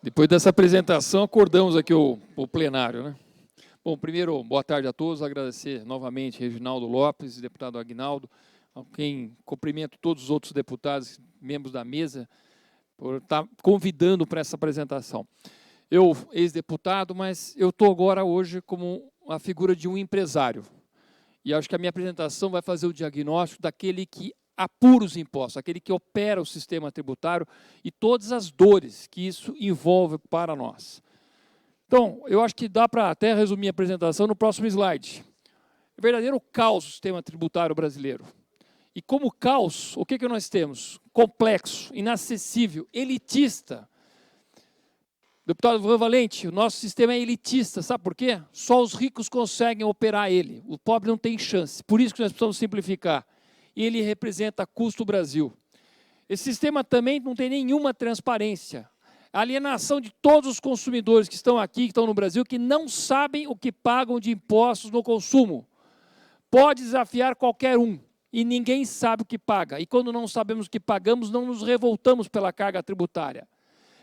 Depois dessa apresentação, acordamos aqui o plenário, né? Bom, primeiro, boa tarde a todos, agradecer novamente Reginaldo Lopes, deputado Aguinaldo, a quem cumprimento todos os outros deputados, membros da mesa, por estar convidando para essa apresentação. Eu, ex-deputado, mas eu estou agora hoje como a figura de um empresário. E acho que a minha apresentação vai fazer o diagnóstico daquele que apura os impostos, aquele que opera o sistema tributário e todas as dores que isso envolve para nós. Então, eu acho que dá para até resumir a apresentação no próximo slide. É verdadeiro caos o sistema tributário brasileiro. E como caos, o que nós temos? Complexo, inacessível, elitista. Deputado Ivan Valente, o nosso sistema é elitista, sabe por quê? Só os ricos conseguem operar ele, o pobre não tem chance. Por isso que nós precisamos simplificar. E ele representa custo Brasil. Esse sistema também não tem nenhuma transparência. A alienação de todos os consumidores que estão aqui, que estão no Brasil, que não sabem o que pagam de impostos no consumo. Pode desafiar qualquer um, e ninguém sabe o que paga. E quando não sabemos o que pagamos, não nos revoltamos pela carga tributária.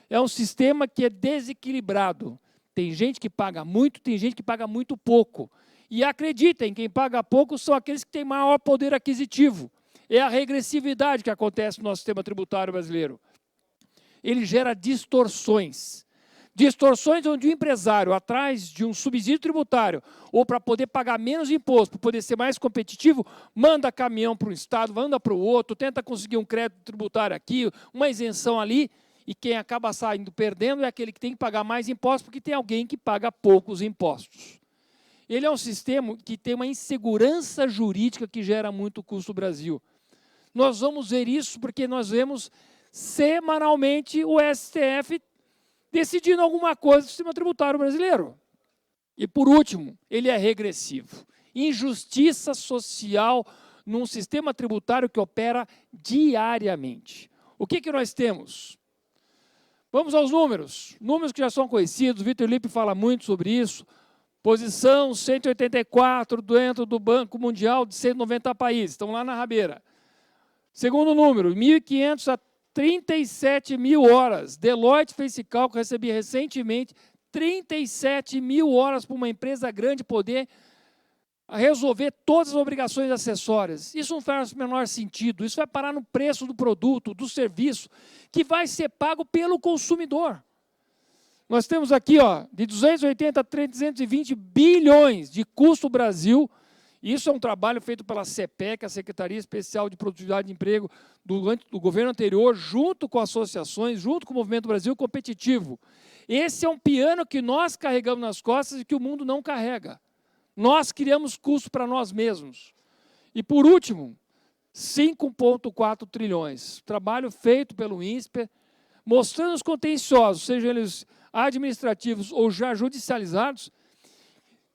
É um sistema que é desequilibrado. Tem gente que paga muito, tem gente que paga muito pouco. E acreditem, quem paga pouco são aqueles que têm maior poder aquisitivo. É a regressividade que acontece no nosso sistema tributário brasileiro. Ele gera distorções. Distorções onde o empresário, atrás de um subsídio tributário, ou para poder pagar menos imposto, para poder ser mais competitivo, manda caminhão para um estado, manda para o outro, tenta conseguir um crédito tributário aqui, uma isenção ali, e quem acaba saindo perdendo é aquele que tem que pagar mais impostos, porque tem alguém que paga poucos impostos. Ele é um sistema que tem uma insegurança jurídica que gera muito custo no Brasil. Nós vamos ver isso porque nós vemos semanalmente o STF decidindo alguma coisa do sistema tributário brasileiro. E, por último, ele é regressivo. Injustiça social num sistema tributário que opera diariamente. O que nós temos? Vamos aos números. Números que já são conhecidos, o Vitor Lippe fala muito sobre isso. Posição 184 dentro do Banco Mundial de 190 países, estão lá na rabeira. Segundo número, 1.500 a 37 mil horas. Deloitte fez esse cálculo, recebi recentemente 37 mil horas para uma empresa grande poder resolver todas as obrigações acessórias. Isso não faz o menor sentido, isso vai parar no preço do produto, do serviço, que vai ser pago pelo consumidor. Nós temos aqui, ó, de 280 a 320 bilhões de custo Brasil. Isso é um trabalho feito pela CPEC, a Secretaria Especial de Produtividade e Emprego do governo anterior, junto com associações, junto com o Movimento Brasil Competitivo. Esse é um piano que nós carregamos nas costas e que o mundo não carrega. Nós criamos custo para nós mesmos. E, por último, 5,4 trilhões. Trabalho feito pelo INSPER, mostrando os contenciosos, sejam eles administrativos ou já judicializados,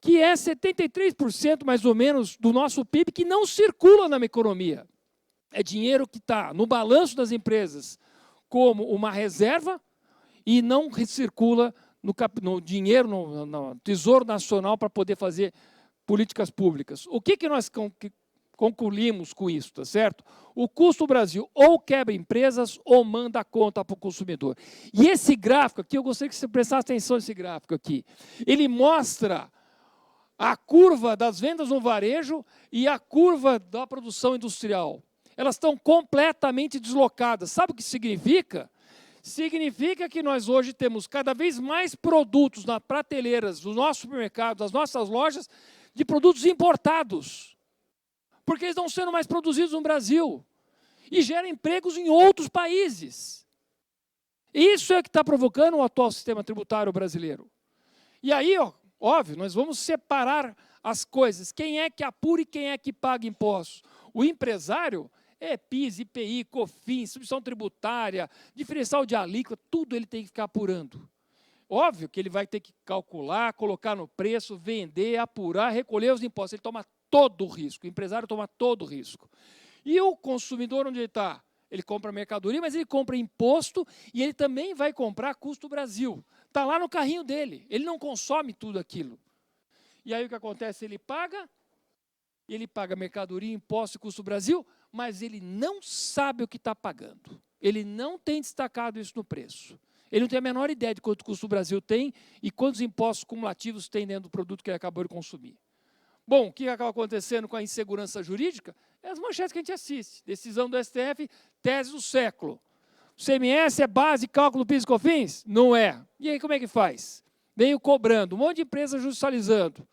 que é 73% mais ou menos do nosso PIB que não circula na economia. É dinheiro que está no balanço das empresas como uma reserva e não circula no dinheiro, no Tesouro Nacional para poder fazer políticas públicas. O que nós concluímos com isso, tá certo? O custo Brasil ou quebra empresas ou manda a conta para o consumidor. E esse gráfico aqui, eu gostaria que você prestasse atenção nesse gráfico aqui. Ele mostra a curva das vendas no varejo e a curva da produção industrial. Elas estão completamente deslocadas. Sabe o que significa? Significa que nós hoje temos cada vez mais produtos nas prateleiras do nosso supermercado, das nossas lojas, de produtos importados. Porque eles estão sendo mais produzidos no Brasil e geram empregos em outros países. Isso é o que está provocando o atual sistema tributário brasileiro. E aí, ó, óbvio, nós vamos separar as coisas. Quem é que apura e quem é que paga impostos? O empresário é PIS, IPI, COFINS, substituição tributária, diferencial de alíquota, tudo ele tem que ficar apurando. Óbvio que ele vai ter que calcular, colocar no preço, vender, apurar, recolher os impostos. Ele toma todo o risco, o empresário toma todo o risco. E o consumidor, onde ele está? Ele compra mercadoria, mas ele compra imposto e ele também vai comprar custo Brasil. Está lá no carrinho dele, ele não consome tudo aquilo. E aí o que acontece? Ele paga mercadoria, imposto e custo Brasil, mas ele não sabe o que está pagando. Ele não tem destacado isso no preço. Ele não tem a menor ideia de quanto custo o Brasil tem e quantos impostos cumulativos tem dentro do produto que ele acabou de consumir. Bom, o que acaba acontecendo com a insegurança jurídica? É as manchetes que a gente assiste. Decisão do STF, tese do século. O CMS é base, cálculo do PIS e COFINS? Não é. E aí como é que faz? Veio cobrando, um monte de empresa judicializando.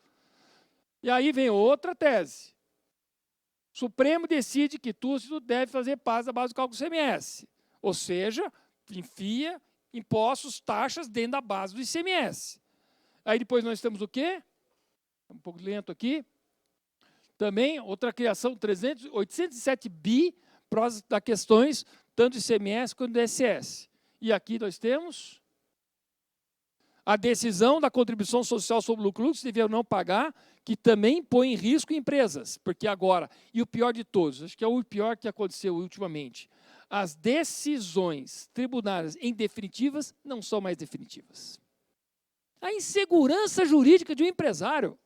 E aí vem outra tese. O Supremo decide que tudo deve fazer parte da base do cálculo do CMS. Ou seja, enfia impostos, taxas dentro da base do ICMS. Aí depois nós temos o quê? Um pouco lento aqui. Também outra criação, 807 bi para questões tanto do ICMS quanto do ISS. E aqui nós temos a decisão da contribuição social sobre o lucro que se devia não pagar, que também põe em risco empresas. Porque agora, e o pior de todos, acho que é o pior que aconteceu ultimamente, as decisões tributárias em definitivas não são mais definitivas. A insegurança jurídica de um empresário,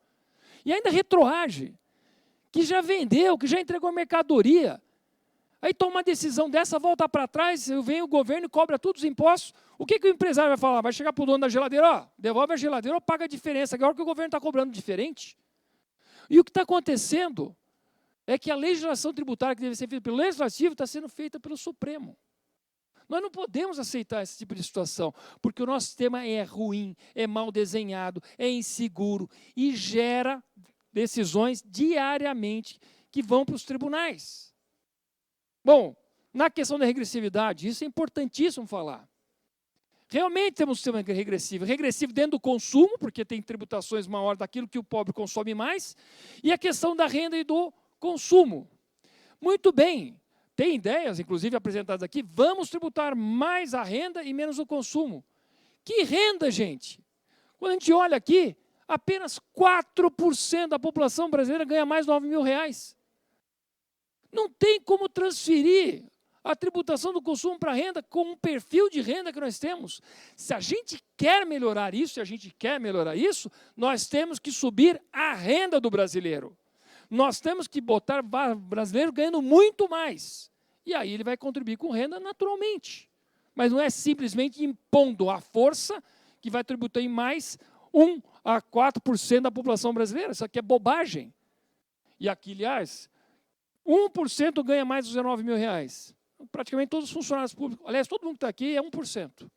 e ainda retroage, que já vendeu, que já entregou mercadoria, aí toma uma decisão dessa, volta para trás, vem o governo e cobra todos os impostos. O que o empresário vai falar? Vai chegar para o dono da geladeira, ó, devolve a geladeira ou paga a diferença, agora que o governo está cobrando diferente. E o que está acontecendo é que a legislação tributária que deve ser feita pelo Legislativo está sendo feita pelo Supremo. Nós não podemos aceitar esse tipo de situação, porque o nosso sistema é ruim, é mal desenhado, é inseguro e gera decisões diariamente que vão para os tribunais. Bom, na questão da regressividade, isso é importantíssimo falar. Realmente temos um sistema regressivo. Regressivo dentro do consumo, porque tem tributações maiores daquilo que o pobre consome mais, e a questão da renda e do consumo. Muito bem, tem ideias, inclusive apresentadas aqui, vamos tributar mais a renda e menos o consumo. Que renda, gente? Quando a gente olha aqui, apenas 4% da população brasileira ganha mais de R$9.000. Não tem como transferir a tributação do consumo para a renda com um perfil de renda que nós temos. Se a gente quer melhorar isso, nós temos que subir a renda do brasileiro. Nós temos que botar o brasileiro ganhando muito mais. E aí ele vai contribuir com renda naturalmente. Mas não é simplesmente impondo a força que vai tributar em mais 1 a 4% da população brasileira. Isso aqui é bobagem. E aqui, aliás, 1% ganha mais de R$19.000. Praticamente todos os funcionários públicos, aliás, todo mundo que está aqui é 1%.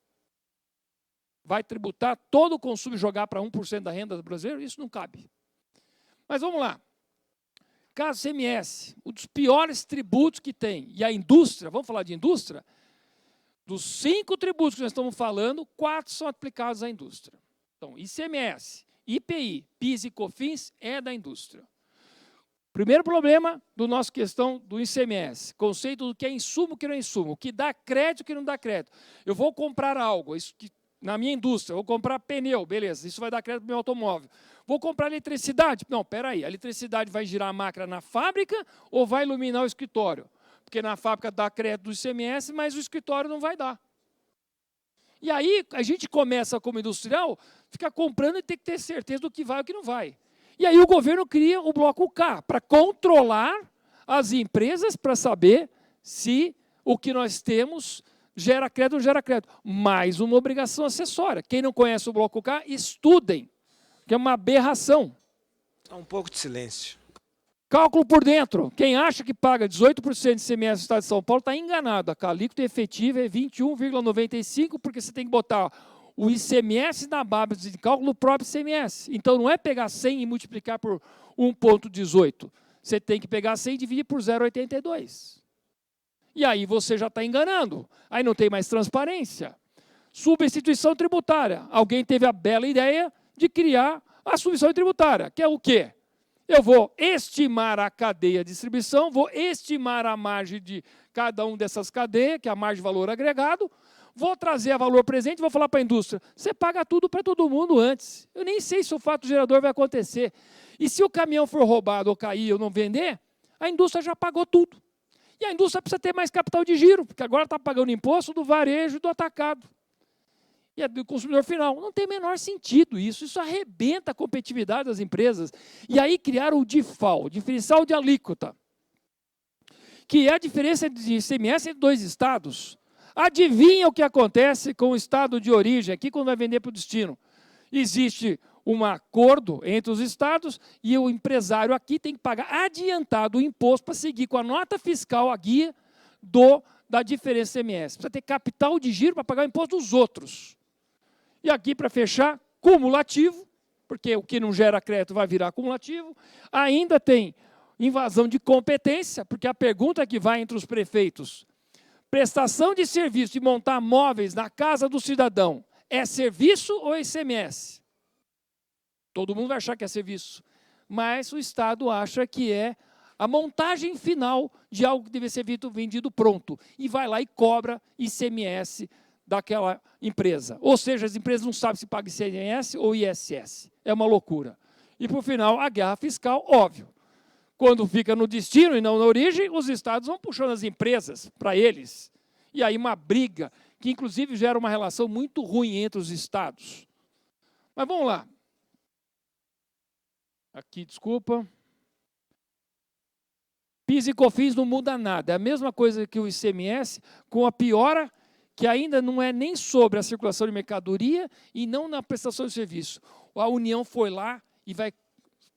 Vai tributar todo o consumo e jogar para 1% da renda do brasileiro? Isso não cabe. Mas vamos lá. Caso CMS, um dos piores tributos que tem. E a indústria, vamos falar de indústria? Dos 5 tributos que nós estamos falando, 4 são aplicados à indústria. Então, ICMS, IPI, PIS e COFINS é da indústria. Primeiro problema do nosso questão do ICMS, conceito do que é insumo, o que não é insumo, o que dá crédito, o que não dá crédito. Eu vou comprar algo, isso que, na minha indústria, vou comprar pneu, beleza, isso vai dar crédito para o meu automóvel. Vou comprar eletricidade, não, peraí, a eletricidade vai girar a máquina na fábrica ou vai iluminar o escritório? Porque na fábrica dá crédito do ICMS, mas o escritório não vai dar. E aí a gente começa como industrial, fica comprando e tem que ter certeza do que vai e o que não vai. E aí o governo cria o bloco K, para controlar as empresas, para saber se o que nós temos gera crédito ou não gera crédito. Mais uma obrigação acessória. Quem não conhece o bloco K, estudem, que é uma aberração. Um pouco de silêncio. Cálculo por dentro. Quem acha que paga 18% de ICMS no Estado de São Paulo está enganado. A alíquota efetiva é 21,95%, porque você tem que botar o ICMS na base de cálculo do próprio ICMS. Então, não é pegar 100 e multiplicar por 1,18. Você tem que pegar 100 e dividir por 0,82. E aí você já está enganando. Aí não tem mais transparência. Substituição tributária. Alguém teve a bela ideia de criar a substituição tributária, que é o quê? Eu vou estimar a cadeia de distribuição, vou estimar a margem de cada uma dessas cadeias, que é a margem de valor agregado, vou trazer a valor presente e vou falar para a indústria, você paga tudo para todo mundo antes. Eu nem sei se o fato gerador vai acontecer. E se o caminhão for roubado ou cair ou não vender, a indústria já pagou tudo. E a indústria precisa ter mais capital de giro, porque agora está pagando imposto do varejo e do atacado. E do consumidor final. Não tem o menor sentido isso. Isso arrebenta a competitividade das empresas. E aí criaram o DIFAL, diferencial de alíquota, que é a diferença de ICMS entre 2 estados. Adivinha o que acontece com o estado de origem, aqui quando vai vender para o destino? Existe um acordo entre os estados e o empresário aqui tem que pagar adiantado o imposto para seguir com a nota fiscal, a guia da diferença ICMS. Precisa ter capital de giro para pagar o imposto dos outros. E aqui, para fechar, cumulativo, porque o que não gera crédito vai virar cumulativo. Ainda tem invasão de competência, porque a pergunta que vai entre os prefeitos: prestação de serviço de montar móveis na casa do cidadão é serviço ou ICMS? Todo mundo vai achar que é serviço, mas o Estado acha que é a montagem final de algo que deve ser vendido pronto, e vai lá e cobra ICMS daquela empresa. Ou seja, as empresas não sabem se paga ICMS ou ISS. É uma loucura. E, por final, a guerra fiscal, óbvio. Quando fica no destino e não na origem, os estados vão puxando as empresas para eles. E aí uma briga, que inclusive gera uma relação muito ruim entre os estados. Mas vamos lá. Aqui, desculpa. PIS e COFINS não muda nada. É a mesma coisa que o ICMS, com a piora que ainda não é nem sobre a circulação de mercadoria e não na prestação de serviço. A União foi lá e vai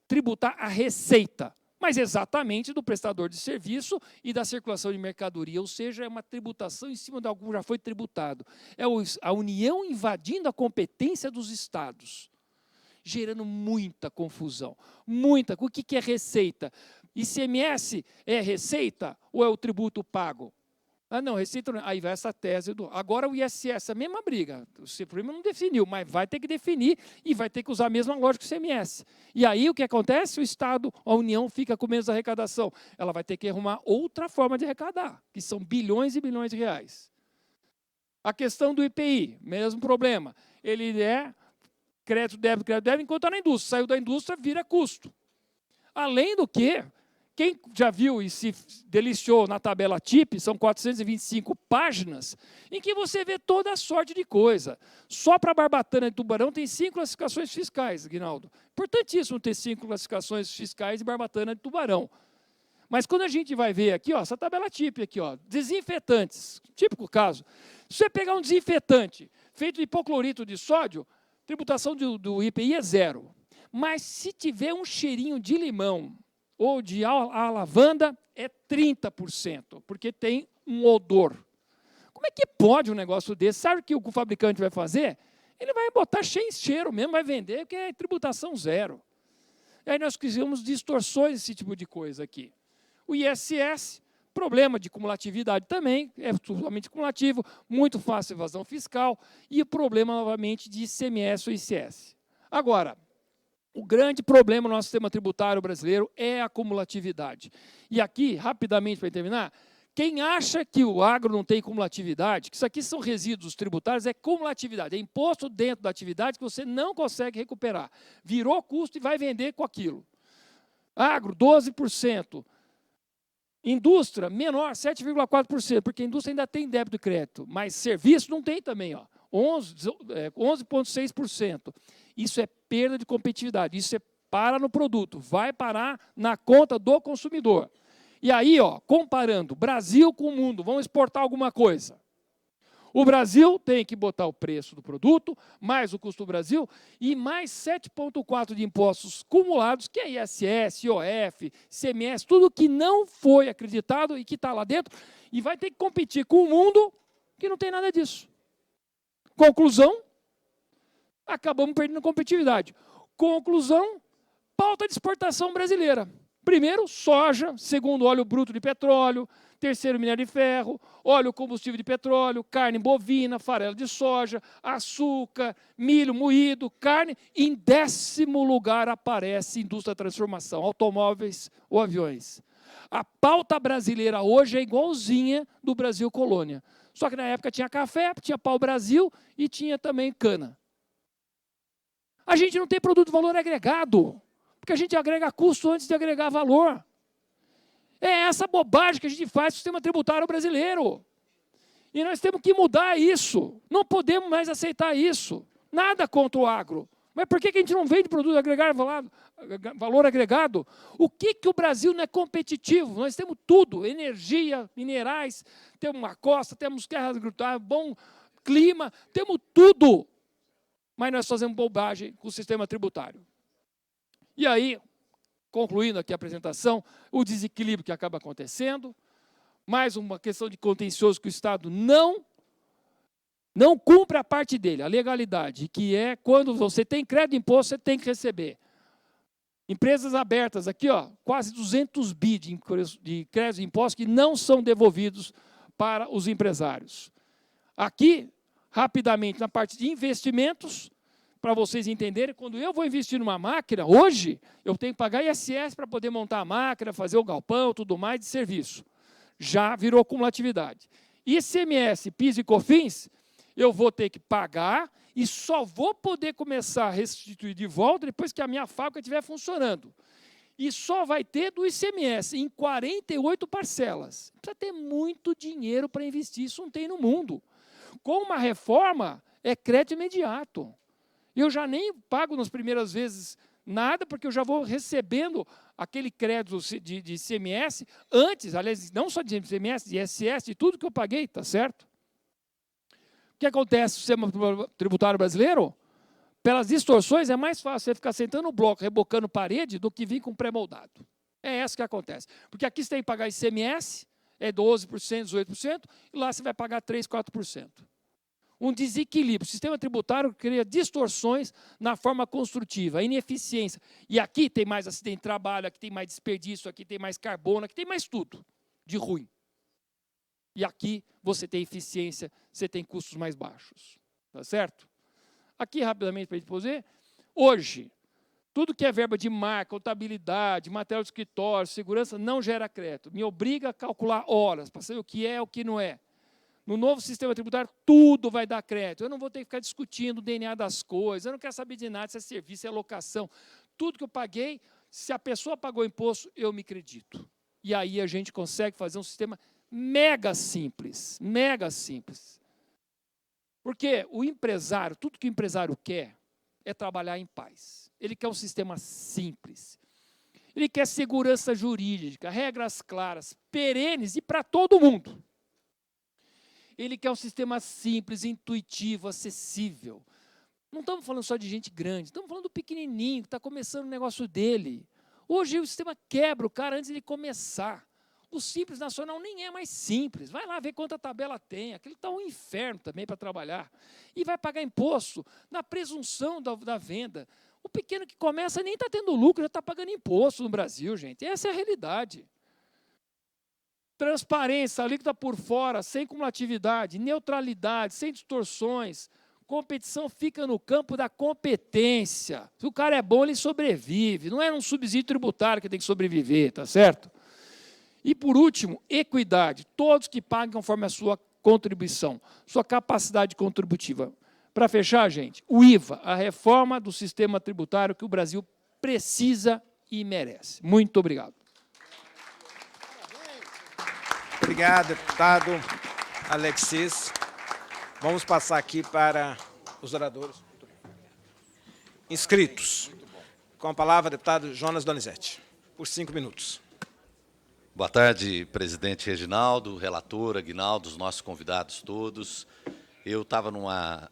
tributar a receita, mas exatamente do prestador de serviço e da circulação de mercadoria, ou seja, é uma tributação em cima de algo que já foi tributado. É a União invadindo a competência dos estados, gerando muita confusão. Muita. O que é receita? ICMS é receita ou é o tributo pago? Ah, não, receita não. Aí vai essa tese do... Agora o ISS, a mesma briga. O Supremo não definiu, mas vai ter que definir e vai ter que usar a mesma lógica do ICMS. E aí o que acontece? O Estado, a União, fica com menos arrecadação. Ela vai ter que arrumar outra forma de arrecadar, que são bilhões e bilhões de reais. A questão do IPI, mesmo problema. Ele é crédito, débito, enquanto está na indústria. Saiu da indústria, vira custo. Além do que... Quem já viu e se deliciou na tabela TIP, são 425 páginas, em que você vê toda a sorte de coisa. Só para Barbatana e Tubarão tem 5 classificações fiscais, Aguinaldo. Importantíssimo ter 5 classificações fiscais de Barbatana e Tubarão. Mas quando a gente vai ver aqui, ó, essa tabela TIP aqui, ó, desinfetantes, típico caso. Se você pegar um desinfetante feito de hipoclorito de sódio, tributação do IPI é 0. Mas se tiver um cheirinho de limão ou de lavanda, é 30%, porque tem um odor. Como é que pode um negócio desse? Sabe o que o fabricante vai fazer? Ele vai botar cheiro mesmo, vai vender, porque é tributação 0. E aí nós criamos distorções desse tipo de coisa aqui. O ISS, problema de cumulatividade também, é totalmente cumulativo, muito fácil evasão fiscal, e o problema, novamente, de ICMS ou ICS. Agora, o grande problema no nosso sistema tributário brasileiro é a cumulatividade. E aqui, rapidamente, para terminar, quem acha que o agro não tem cumulatividade, que isso aqui são resíduos tributários, é cumulatividade, é imposto dentro da atividade que você não consegue recuperar. Virou custo e vai vender com aquilo. Agro, 12%. Indústria, menor, 7,4%, porque a indústria ainda tem débito e crédito, mas serviço não tem também, ó, 11,6%. Isso é perda de competitividade, isso para no produto, vai parar na conta do consumidor. E aí, ó, comparando Brasil com o mundo, vamos exportar alguma coisa. O Brasil tem que botar o preço do produto, mais o custo do Brasil, e mais 7,4% de impostos cumulados, que é ISS, IOF, CMS, tudo que não foi acreditado e que está lá dentro, e vai ter que competir com o mundo que não tem nada disso. Conclusão, acabamos perdendo competitividade. Conclusão, pauta de exportação brasileira. Primeiro, soja, segundo, óleo bruto de petróleo, terceiro, minério de ferro, óleo combustível de petróleo, carne bovina, farelo de soja, açúcar, milho moído, carne. Em 10º lugar aparece indústria da transformação, automóveis ou aviões. A pauta brasileira hoje é igualzinha do Brasil colônia. Só que na época tinha café, tinha pau-brasil e tinha também cana. A gente não tem produto de valor agregado, porque a gente agrega custo antes de agregar valor. É essa bobagem que a gente faz no sistema tributário brasileiro. E nós temos que mudar isso. Não podemos mais aceitar isso. Nada contra o agro, Mas por que a gente não vende produto agregado, valor agregado? O que o Brasil não é competitivo? Nós temos tudo, energia, minerais, temos uma costa, temos terras agrícolas, bom clima, temos tudo. Mas nós fazemos bobagem com o sistema tributário. E aí, concluindo aqui a apresentação, o desequilíbrio que acaba acontecendo, mais uma questão de contencioso que o Estado não cumpre a parte dele, a legalidade, que é quando você tem crédito de imposto, você tem que receber. Empresas abertas aqui, ó, quase 200 bi de crédito de imposto que não são devolvidos para os empresários. Aqui, rapidamente, na parte de investimentos, para vocês entenderem, quando eu vou investir numa máquina, hoje, eu tenho que pagar ISS para poder montar a máquina, fazer o galpão, tudo mais de serviço. Já virou cumulatividade. ICMS, PIS e COFINS, eu vou ter que pagar e só vou poder começar a restituir de volta depois que a minha fábrica estiver funcionando. E só vai ter do ICMS em 48 parcelas. Precisa ter muito dinheiro para investir, isso não tem no mundo. Com uma reforma, é crédito imediato. Eu já nem pago nas primeiras vezes nada, porque eu já vou recebendo aquele crédito de ICMS antes, aliás, não só de ICMS, de ISS, de tudo que eu paguei, tá certo? O que acontece no sistema tributário brasileiro? Pelas distorções, é mais fácil você ficar sentando no bloco, rebocando parede, do que vir com pré-moldado. É isso que acontece. Porque aqui você tem que pagar ICMS, é 12%, 18%, e lá você vai pagar 3%, 4%. Um desequilíbrio. O sistema tributário cria distorções na forma construtiva, ineficiência. E aqui tem mais acidente de trabalho, aqui tem mais desperdício, aqui tem mais carbono, aqui tem mais tudo de ruim. E aqui você tem eficiência, você tem custos mais baixos. Tá certo? Aqui, rapidamente, para a gente poser, hoje, tudo que é verba de marca, contabilidade, material de escritório, segurança, não gera crédito. Me obriga a calcular horas, para saber o que é e o que não é. No novo sistema tributário, tudo vai dar crédito. Eu não vou ter que ficar discutindo o DNA das coisas, eu não quero saber de nada se é serviço, se é locação. Tudo que eu paguei, se a pessoa pagou imposto, eu me acredito. E aí a gente consegue fazer um sistema mega simples, mega simples. Porque o empresário, tudo que o empresário quer é trabalhar em paz. Ele quer um sistema simples. Ele quer segurança jurídica, regras claras, perenes e para todo mundo. Ele quer um sistema simples, intuitivo, acessível. Não estamos falando só de gente grande, estamos falando do pequenininho que está começando o negócio dele. Hoje o sistema quebra o cara antes de ele começar. O Simples Nacional nem é mais simples. Vai lá ver quanta tabela tem. Aquilo está um inferno também para trabalhar. E vai pagar imposto na presunção da venda. O pequeno que começa nem está tendo lucro, já está pagando imposto no Brasil, gente. Essa é a realidade. Transparência, alíquota por fora, sem cumulatividade, neutralidade, sem distorções. Competição fica no campo da competência. Se o cara é bom, ele sobrevive. Não é um subsídio tributário que tem que sobreviver, tá certo? E, por último, equidade. Todos que pagam conforme a sua contribuição, sua capacidade contributiva. Para fechar, gente, o IVA, a reforma do sistema tributário que o Brasil precisa e merece. Muito obrigado. Obrigado, deputado Alexis. Vamos passar aqui para os oradores inscritos. Com a palavra, deputado Jonas Donizete, por 5 minutos. Boa tarde, presidente Reginaldo, relator, Aguinaldo, os nossos convidados todos. Eu estava numa